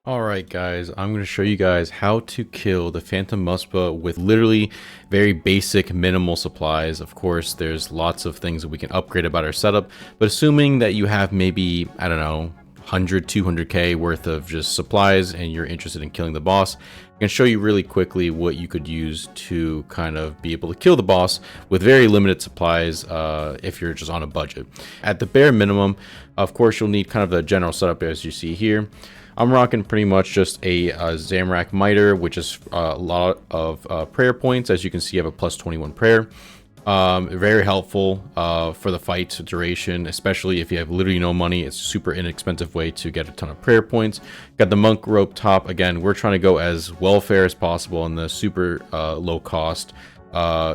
Alright guys, I'm going to show you guys how to kill the Phantom Muspah with literally very basic minimal supplies. Of course, there's lots of things that we can upgrade about our setup, but assuming that you have maybe, I don't know, 100, 200k worth of just supplies and you're interested in killing the boss, I can show you really quickly what you could use to kind of be able to kill the boss with very limited supplies if you're just on a budget. At the bare minimum, of course, you'll need kind of the general setup as you see here. I'm rocking pretty much just a Zamrak Miter, which is a lot of prayer points. As you can see, I have a plus 21 prayer. Very helpful for the fight duration, especially if you have literally no money. It's a super inexpensive way to get a ton of prayer points. Got the monk rope top. Again, we're trying to go as welfare as possible in the super low cost.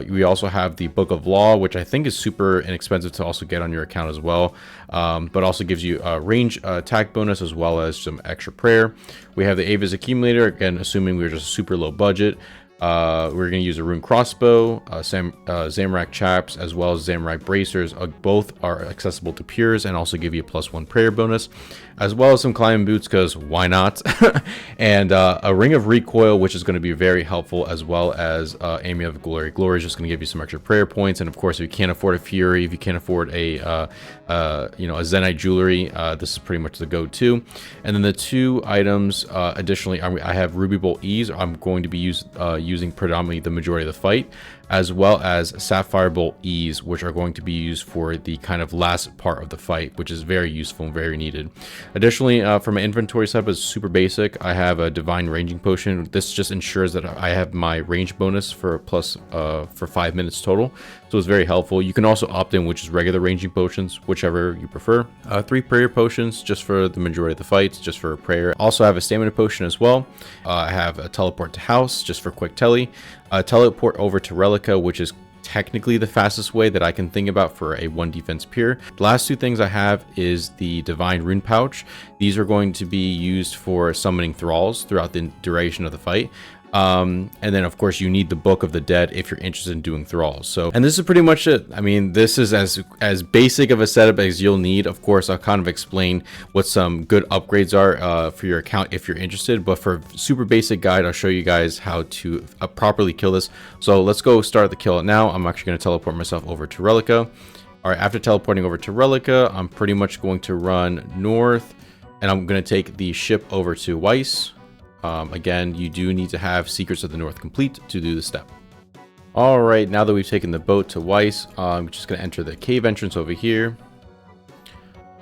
We also have the Book of Law, which I think is super inexpensive to also get on your account as well, but also gives you a range attack bonus as well as some extra prayer. We have the Ava's Accumulator, again, assuming we're just a super low budget. We're going to use a rune crossbow, Zamrak chaps, as well as Zamrak bracers. Both are accessible to pures and also give you a +1 prayer bonus, as well as some climbing boots, because why not? And a ring of recoil, which is going to be very helpful, as well as Amulet of Glory. Glory is just going to give you some extra prayer points, and of course, if you can't afford a Fury, if you can't afford a a Zenite jewelry, this is pretty much the go-to. And then the two items, additionally, I have Ruby Bolt Ease. I'm going to be using predominantly the majority of the fight, as well as Sapphire Bolt Ease, which are going to be used for the kind of last part of the fight, which is very useful and very needed. Additionally, from an inventory setup, is super basic. I have a Divine Ranging Potion. This just ensures that I have my range bonus for for 5 minutes total, so it's very helpful. You can also opt in, which is regular ranging potions, whichever you prefer. 3 prayer potions just for the majority of the fights, just for prayer. Also have a stamina potion as well. I have a teleport to house just for quick telly. Teleport over to Relica, which is technically the fastest way that I can think about for a 1 defense pure. The last 2 things I have is the Divine Rune Pouch. These are going to be used for summoning thralls throughout the duration of the fight. And then of course you need the Book of the Dead if you're interested in doing thralls. So, and this is pretty much it. I mean, this is as basic of a setup as you'll need. Of course, I'll kind of explain what some good upgrades are for your account if you're interested, but for super basic guide, I'll show you guys how to properly kill this. So let's go start the kill now. I'm actually going to teleport myself over to Relica. All right, after teleporting over to Relica, I'm pretty much going to run north, and I'm going to take the ship over to Weiss. Again, you do need to have Secrets of the North complete to do the step. All right, now that we've taken the boat to Weiss, I'm just going to enter the cave entrance over here.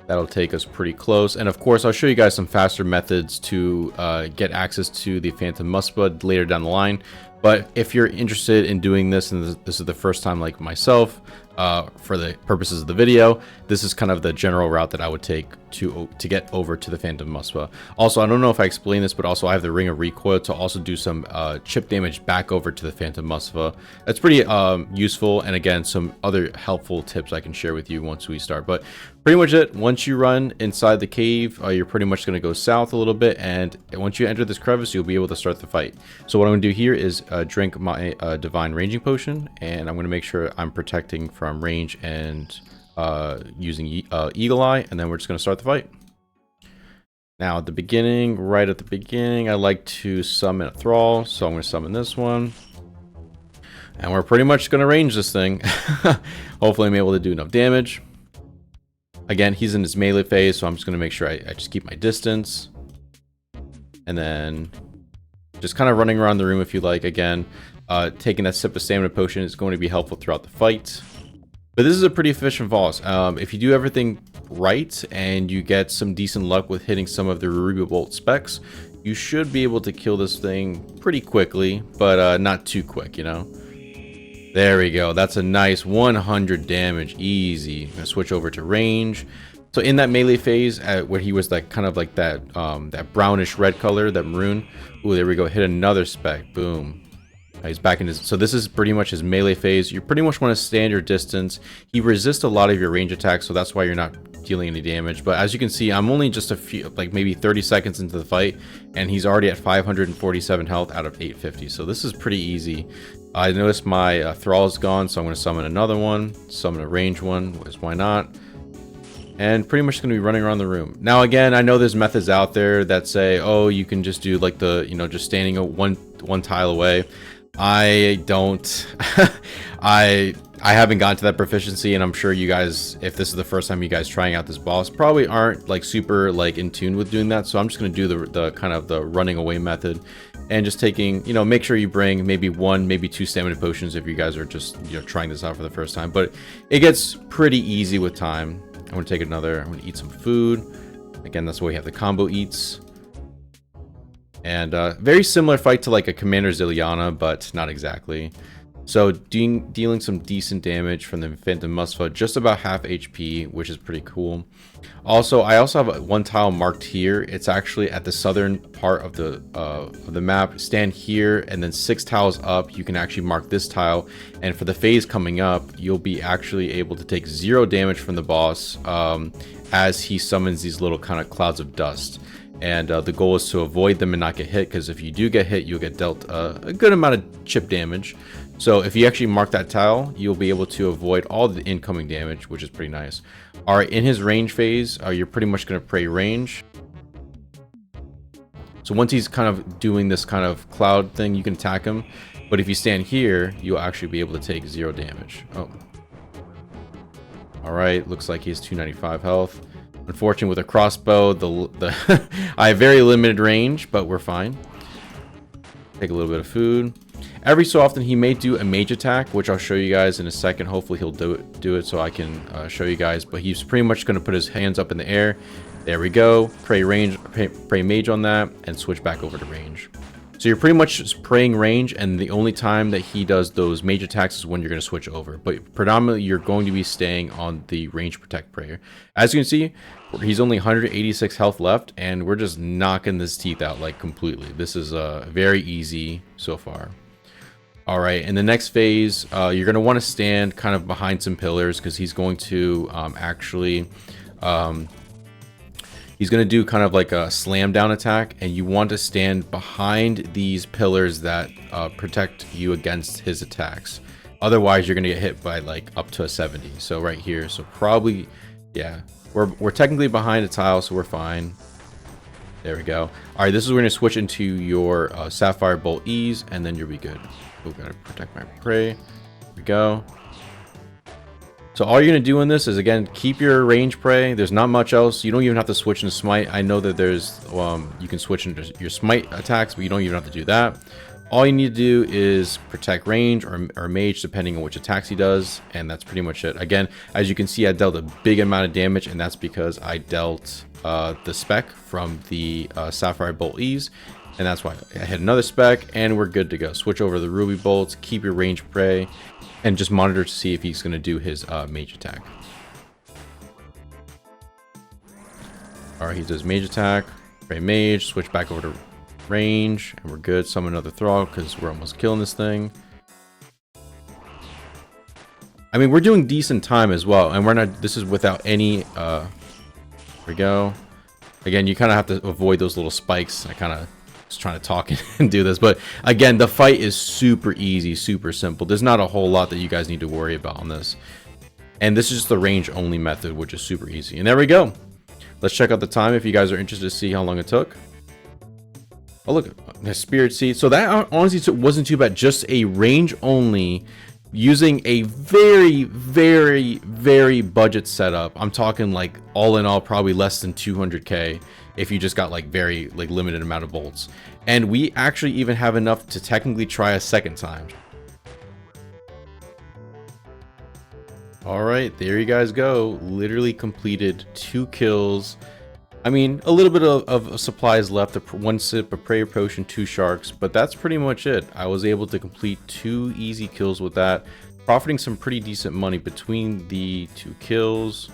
That'll take us pretty close. And of course, I'll show you guys some faster methods to get access to the Phantom Muspah later down the line. But if you're interested in doing this, and this is the first time like myself, for the purposes of the video, this is kind of the general route that I would take to get over to the Phantom Muspah. Also, I don't know if I explained this, but also I have the Ring of Recoil to also do some chip damage back over to the Phantom Muspah. That's pretty useful, and again, some other helpful tips I can share with you once we start. But pretty much it. Once you run inside the cave, you're pretty much going to go south a little bit, and once you enter this crevice, you'll be able to start the fight. So what I'm going to do here is drink my Divine Ranging Potion, and I'm going to make sure I'm protecting from range and using Eagle Eye, and then we're just going to start the fight. Now at the beginning, right at the beginning, I like to summon a Thrall, so I'm going to summon this one. And we're pretty much going to range this thing. Hopefully I'm able to do enough damage. Again, he's in his melee phase, so I'm just going to make sure I just keep my distance. And then just kind of running around the room if you like. Again, taking that sip of stamina potion is going to be helpful throughout the fight. But this is a pretty efficient boss. If you do everything right and you get some decent luck with hitting some of the Ruby Bolt specs, you should be able to kill this thing pretty quickly, but not too quick, you know. There we go. That's a nice 100 damage, easy. I'm gonna switch over to range. So in that melee phase, where he was like kind of like that that brownish red color, that maroon. Ooh, there we go. Hit another spec. Boom. He's back in his, so this is pretty much his melee phase. You pretty much want to stand your distance. He resists a lot of your range attacks, so that's why you're not dealing any damage. But as you can see, I'm only just a few, like maybe 30 seconds into the fight, and he's already at 547 health out of 850. So this is pretty easy. I noticed my Thrall is gone, so I'm going to summon another one, summon a range one, because why not? and pretty much going to be running around the room. Now, again, I know there's methods out there that say, oh, you can just do like the, you know, just standing one tile away. I don't. I haven't gotten to that proficiency, and I'm sure you guys, if this is the first time you guys trying out this boss, probably aren't like super like in tune with doing that. So I'm just going to do the kind of the running away method, and just taking, you know, make sure you bring maybe 1, maybe 2 stamina potions if you guys are just, you know, trying this out for the first time. But it gets pretty easy with time. I'm going to take another. I'm going to eat some food. Again, that's why we have the combo eats. And very similar fight to like a Commander Ziliana, but not exactly. So dealing some decent damage from the Phantom Muspah, just about half HP, which is pretty cool. Also, I also have one tile marked here. It's actually at the southern part of the map. Stand here, and then 6 tiles up, you can actually mark this tile. And for the phase coming up, you'll be actually able to take 0 damage from the boss as he summons these little kind of clouds of dust. And the goal is to avoid them and not get hit, because if you do get hit, you'll get dealt a good amount of chip damage. So if you actually mark that tile, you'll be able to avoid all the incoming damage, which is pretty nice. All right, in his range phase, you're pretty much going to pray range. So once he's kind of doing this kind of cloud thing, you can attack him. But if you stand here, you'll actually be able to take 0 damage. Oh. All right, looks like he has 295 health. Unfortunately, with a crossbow, I have very limited range, but we're fine. Take a little bit of food. Every so often, he may do a mage attack, which I'll show you guys in a second. Hopefully, he'll do it so I can show you guys. But he's pretty much going to put his hands up in the air. There we go. Pray range, pray mage on that, and switch back over to range. So you're pretty much just praying range, and the only time that he does those mage attacks is when you're going to switch over. But predominantly, you're going to be staying on the range protect prayer. As you can see, he's only 186 health left, and we're just knocking his teeth out like completely. This is very easy so far. All right, in the next phase, you're going to want to stand kind of behind some pillars, because he's going to he's going to do kind of like a slam down attack, and you want to stand behind these pillars that protect you against his attacks. Otherwise, you're going to get hit by like up to a 70. So right here, so probably, yeah, we're technically behind a tile, so we're fine. There we go. All right, this is where we're going to switch into your Sapphire Bolt Ease, and then you'll be good. We're going to protect my prey. There we go. So all you're going to do in this is, again, keep your range prey. There's not much else. You don't even have to switch into smite. I know that there's, you can switch into your smite attacks, but you don't even have to do that. All you need to do is protect range or mage, depending on which attacks he does. And that's pretty much it. Again, as you can see, I dealt a big amount of damage, and that's because I dealt the spec from the Sapphire Bolt Ease. And that's why I hit another spec, and we're good to go. Switch over the Ruby Bolts, keep your range prey, and just monitor to see if he's going to do his mage attack. Alright, he does mage attack, pray mage, switch back over to range, and we're good. Summon another Thrall, because we're almost killing this thing. I mean, we're doing decent time as well, and we're not, this is without any, there we go. Again, you kind of have to avoid those little spikes. I kind of trying to talk and do this, but again, the fight is super easy, super simple. There's not a whole lot that you guys need to worry about on this, and this is just the range only method, which is super easy. And there we go. Let's check out the time if you guys are interested to see how long it took. Oh, look, the spirit seed. So that honestly wasn't too bad. Just a range only, using a very budget setup. I'm talking like all in all probably less than 200k if you just got like very like limited amount of bolts. And we actually even have enough to technically try a second time. All right, there you guys go. Literally completed 2 kills. I mean, a little bit of supplies left, 1 sip of prayer potion, 2 sharks, but that's pretty much it. I was able to complete 2 easy kills with that, profiting some pretty decent money between the 2 kills.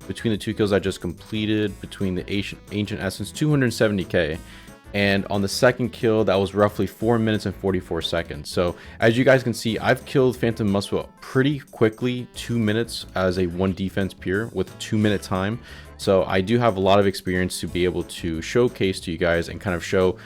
Between the 2 kills I just completed, between the Ancient Essence, 270k. And on the second kill, that was roughly 4 minutes and 44 seconds. So as you guys can see, I've killed Phantom Muspah pretty quickly, 2 minutes as a 1 defense pure with a 2-minute time. So I do have a lot of experience to be able to showcase to you guys and kind of show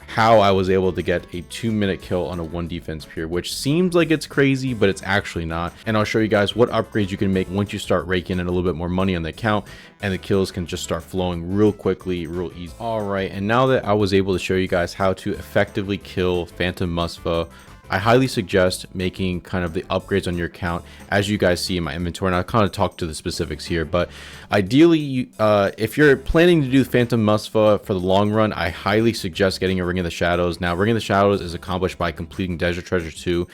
how I was able to get a 2-minute kill on a 1 defense peer, which seems like it's crazy, but it's actually not. And I'll show you guys what upgrades you can make once you start raking in a little bit more money on the account, and the kills can just start flowing real quickly, real easy. All right, and now that I was able to show you guys how to effectively kill Phantom Muspah, I highly suggest making kind of the upgrades on your account as you guys see in my inventory, and I'll kind of talk to the specifics here. But ideally, if you're planning to do Phantom Muspah for the long run, I highly suggest getting a Ring of the Shadows. Now, Ring of the Shadows is accomplished by completing Desert Treasure 2.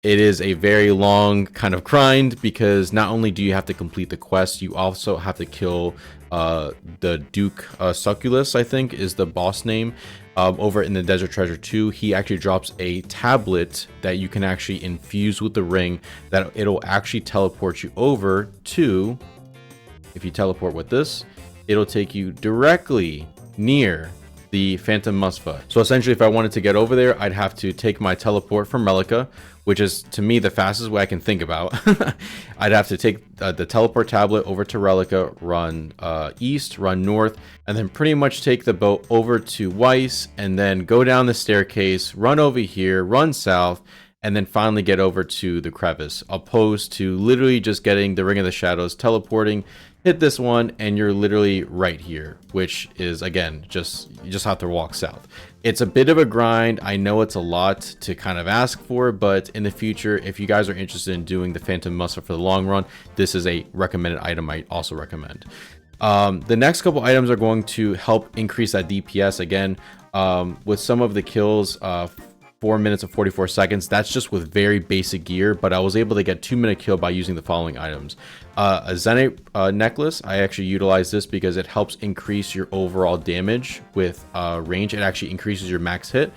It is a very long kind of grind because not only do you have to complete the quest, you also have to kill the Duke Succulus, I think is the boss name. Over in the Desert Treasure 2, he actually drops a tablet that you can actually infuse with the ring that it'll actually teleport you over to. If you teleport with this, it'll take you directly near the Phantom Muspah. So essentially, if I wanted to get over there, I'd have to take my teleport from Relica, which is to me the fastest way I can think about. I'd have to take the teleport tablet over to Relica, run east, run north, and then pretty much take the boat over to Weiss, and then go down the staircase, run over here, run south, and then finally get over to the crevice, opposed to literally just getting the Ring of the Shadows, teleporting, hit this one, and you're literally right here, which is, again, you just have to walk south. It's a bit of a grind. I know it's a lot to kind of ask for, but in the future, if you guys are interested in doing the Phantom Muspah for the long run, this is a recommended item I also recommend. The next couple items are going to help increase that DPS again, with some of the kills, 4 minutes and 44 seconds. That's just with very basic gear, but I was able to get 2-minute kill by using the following items. A Zenite necklace. I actually utilize this because it helps increase your overall damage with range. It actually increases your max hit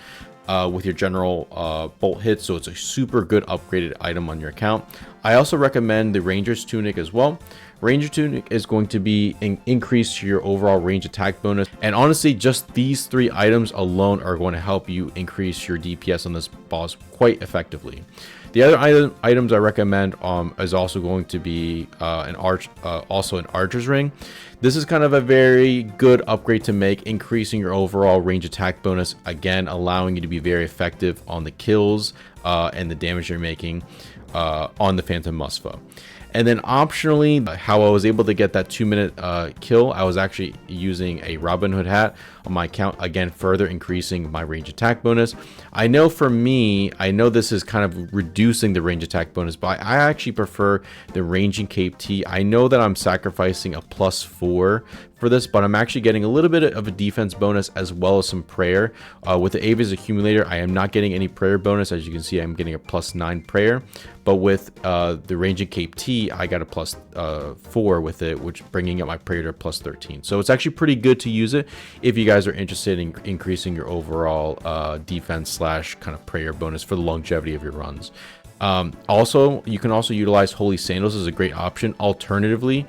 with your general bolt hit, so it's a super good upgraded item on your account. I also recommend the Ranger's Tunic as well. Ranger Tunic is going to be increase your overall range attack bonus, and honestly, just these 3 items alone are going to help you increase your DPS on this boss quite effectively. The other items I recommend is also going to be an Archer's Ring. This is kind of a very good upgrade to make, increasing your overall range attack bonus, again allowing you to be very effective on the kills and the damage you're making on the Phantom Muspah. And then optionally, how I was able to get that 2-minute kill, I was actually using a Robin Hood hat on my account, again further increasing my range attack bonus. I know for me, I know this is kind of reducing the range attack bonus, but I actually prefer the Ranging Cape T. I know that I'm sacrificing a +4 for this, but I'm actually getting a little bit of a defense bonus as well as some prayer. With the Ava's Accumulator, I am not getting any prayer bonus. As you can see, I'm getting a +9 prayer, but with the Ranging Cape T, I got a +4 with it, which bringing up my prayer to +13. So it's actually pretty good to use it if you guys are interested in increasing your overall defense / kind of prayer bonus for the longevity of your runs. Also, you can also utilize Holy Sandals as a great option. Alternatively,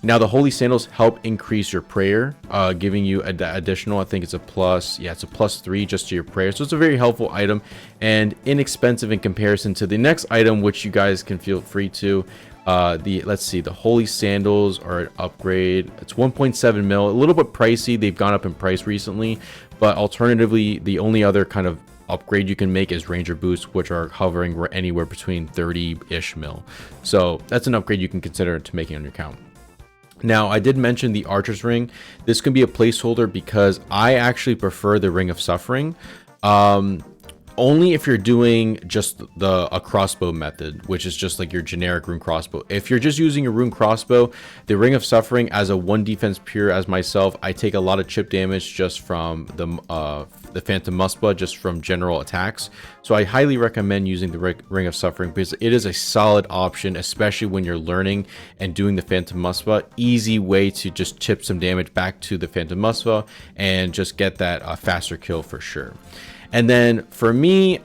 now the Holy Sandals help increase your prayer, giving you additional, I think it's a it's a +3 just to your prayer. So it's a very helpful item and inexpensive in comparison to the next item, which you guys can feel free to. Let's see, the Holy Sandals are an upgrade. It's 1.7 mil, a little bit pricey. They've gone up in price recently, but alternatively, the only other kind of upgrade you can make is Ranger Boots, which are hovering anywhere between 30-ish mil. So that's an upgrade you can consider to making on your account. Now, I did mention the Archer's Ring. This can be a placeholder because I actually prefer the Ring of Suffering. Only if you're doing just a crossbow method, which is just like your generic rune crossbow. If you're just using a rune crossbow, the Ring of Suffering as a 1 defense pure as myself, I take a lot of chip damage just from the Phantom Muspah, just from general attacks. So I highly recommend using the Ring of Suffering because it is a solid option, especially when you're learning and doing the Phantom Muspah. Easy way to just chip some damage back to the Phantom Muspah and just get that faster kill for sure. And then for me,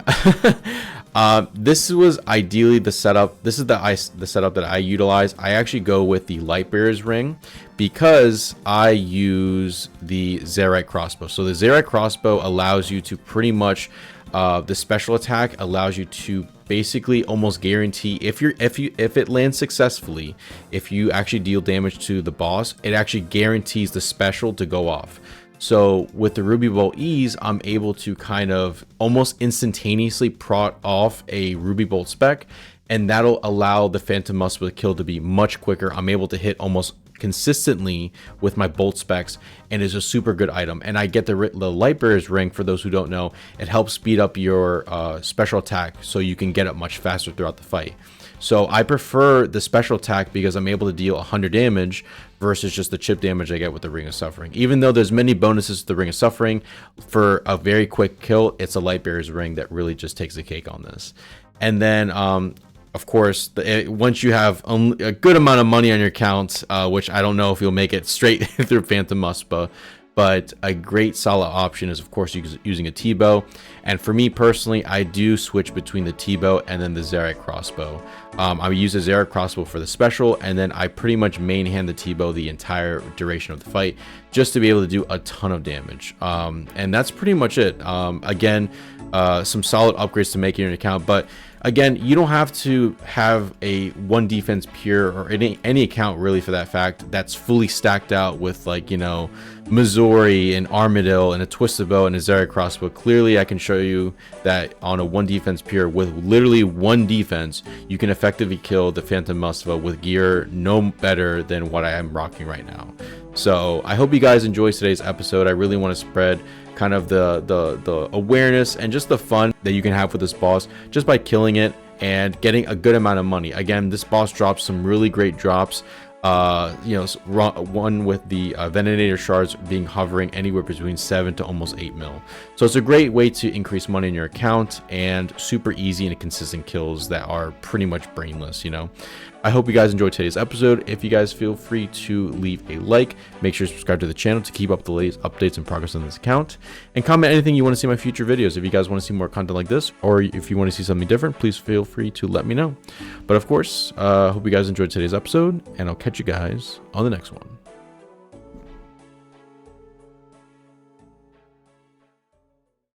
this was ideally the setup. This is the setup that I utilize. I actually go with the Lightbearer's Ring because I use the Zerite crossbow. So the Zerite crossbow allows you to pretty much the special attack allows you to basically almost guarantee if it lands successfully, if you actually deal damage to the boss, it actually guarantees the special to go off. So with the Ruby Bolt Ease, I'm able to kind of almost instantaneously prot off a Ruby Bolt spec, and that'll allow the Phantom Muspah kill to be much quicker. I'm able to hit almost consistently with my bolt specs, and is a super good item. And I get the Light Bearer's Ring. For those who don't know, it helps speed up your special attack, so you can get up much faster throughout the fight. So I prefer the special attack because I'm able to deal 100 damage versus just the chip damage I get with the Ring of Suffering. Even though there's many bonuses to the Ring of Suffering, for a very quick kill, it's a Light Bearer's Ring that really just takes the cake on this. And then of course, once you have a good amount of money on your account, which I don't know if you'll make it straight through Phantom Muspah, but a great solid option is, of course, using a T-bow. And for me personally, I do switch between the T-bow and then the Zarek crossbow. I use the Zarek crossbow for the special, and then I pretty much main hand the T-bow the entire duration of the fight, just to be able to do a ton of damage. And that's pretty much it. Again, some solid upgrades to make in your account, but again, you don't have to have a one defense pure or any account really, for that fact, that's fully stacked out with, like, you know, Missouri and Armadillo and a Twisted Bow and a Zarek crossbow. Clearly I can show you that on a one defense pure with literally one defense, you can effectively kill the Phantom Muspah with gear no better than what I am rocking right now. So I hope you guys enjoyed today's episode. I really want to spread kind of the awareness and just the fun that you can have with this boss just by killing it and getting a good amount of money. Again, this boss drops some really great drops. You know, one with the Venator shards being hovering anywhere between 7 to almost 8 mil. So it's a great way to increase money in your account, and super easy and consistent kills that are pretty much brainless, you know. I hope you guys enjoyed today's episode. If you guys, feel free to leave a like, make sure to subscribe to the channel to keep up the latest updates and progress on this account, and comment anything you want to see in my future videos. If you guys want to see more content like this, or if you want to see something different, please feel free to let me know. But of course, hope you guys enjoyed today's episode, and I'll catch you guys on the next one.